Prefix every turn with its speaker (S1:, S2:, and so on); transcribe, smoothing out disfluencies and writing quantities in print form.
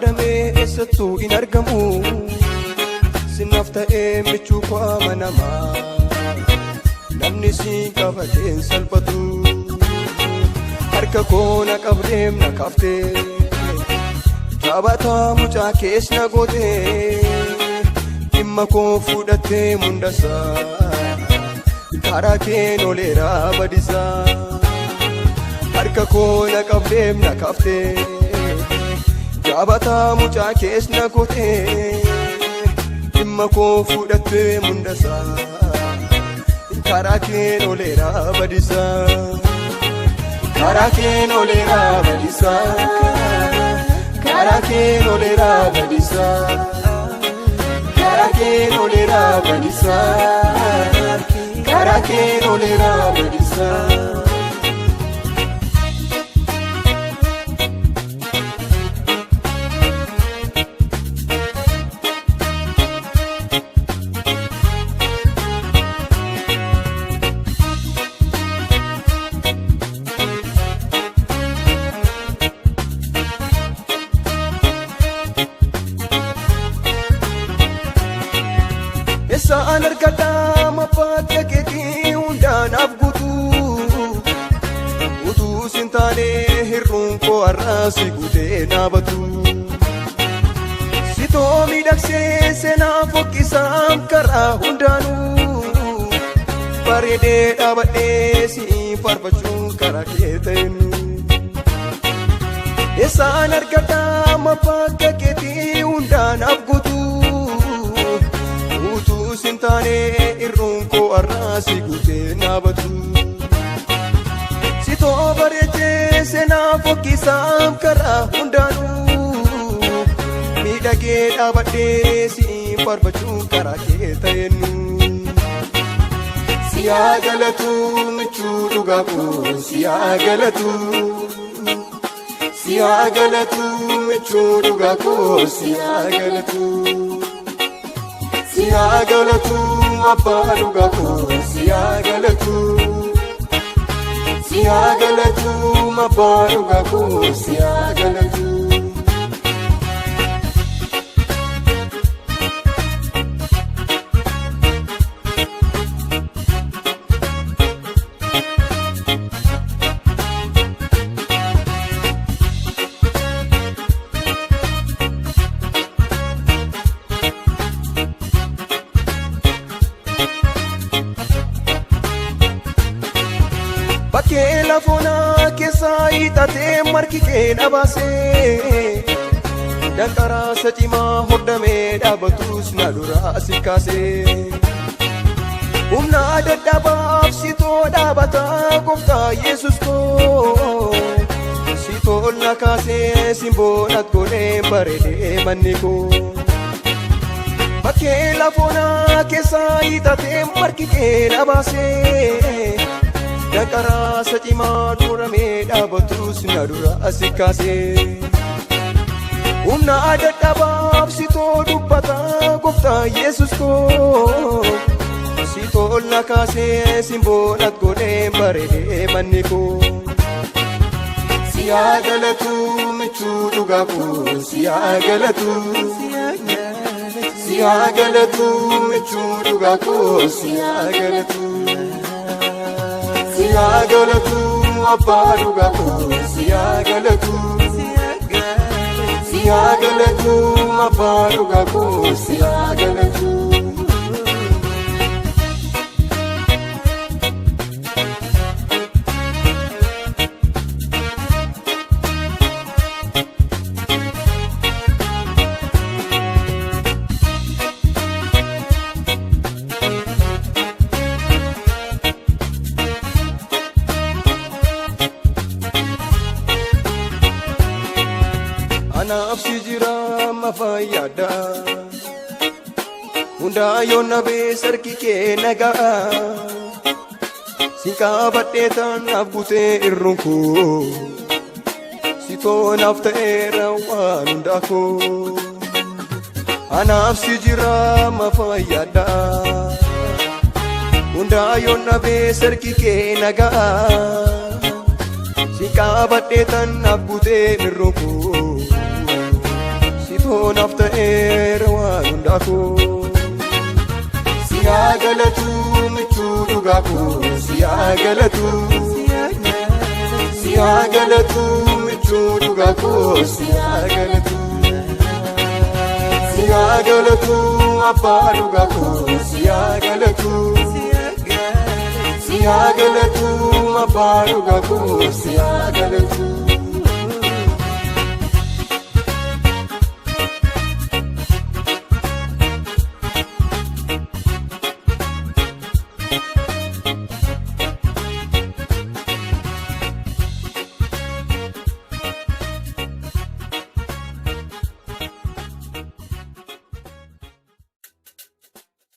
S1: barbaadamee eessattuu hin argamu. Sinaaf ta'ee michuu koo amanamaa, namni siin qabateen salphatu. Harka koo na qabdeem na kaaftee, taphataa mucaa kees na gootee. Dhimma koo fudhattee mundasaa, karaa keen oleera badisaa. Harka koo na qabdeem na kaaftee, taphataa mucaa kees na gootee. Dhimma koo fudhattee mundasaa, karaa keen oleera badisaa. Karaa keen oleera badisaa, karaa keen oleera badisaa. Karaa keen oleera badisaa, karaa keen oleera badisaa. Saan argadhaa mabbaadda keetii hundaanaaf guutuu. Utuu sin taanee hirruun koo har'aasi guutee naabatu. Sitoo miidhagsee seenaa fokkisaam karaa hundaanuu. Bareedee dhaabadhee siin faarfachuun karaa kee ta'ennu. Saan argadhaa mabbaadda keetii hundaanaaf guutuu. Utuu sin taanee hirruun koo har'aasi guutee naabatu. Sitoo bareechee seenaa fokkisaam karaa hundaanuu. Miidhagee dhaabadhee siin faarfachuun karaa kee ta'ennu. Siyaa galatu michuu dhugaa koo siyaa galatu. Siyaa galatu michuu dhugaa koo siyaa galatu. Siyaa galatu abbaa dhugaa koo siyaa galatu. Siyaa galatu abbaa dhugaa koo siyaa galatu. Bakkee lafoonaa keessaa hiixatee margi kee na baasee. Danqaraasa cimaa hordamee dhaabatus na duraa si kaasee. Humna dadhabaaf sitoo dhaabataa gooftaa Yesuus koo. Sitoo na kaasee simboonat godhee bareedee manni koo. Bakkee lafoonaa keessaa hiixatee margi kee na baasee. Danqaraasa cimaa duramee dhaabatus na duraa si kaasee. Humna dadhabaaf sitoo dubbataa gooftaa Yesuus koo. Sitoo na kaasee simboonat godhee bareedee manni koo. Siyaa galatu michuu dhugaa koo siyaa galatu. Siyaa galatu michuu dhugaa koo siyaa galatu. Siyaa galatu abbaa dhugaa koo siyaa galatu. Siyaa galatu abbaa dhugaa koo siyaa galatu. Anaaf si jira mafayyaada. Hundaa yoona beesarki kee nagaa. Si qabadhee tanaaf guutee irruun koo. Sitoo naaf ta'eera waan hundaa koo. Anaaf si jira mafayyaada. Hundaa yoona beesarki kee nagaa. Si qabadhee tanaaf guutee irruun koo. naaf ta'eera waan hundaafuu. Siyaa galatu michuu dhugaa koo siyaa galatu. Siyaa galatu michuu dhugaa koo siyaa galatu. Siyaa galatu abbaa dhugaa koo siyaa galatu. Siyaa galatu abbaa dhugaa koo siyaa galatu.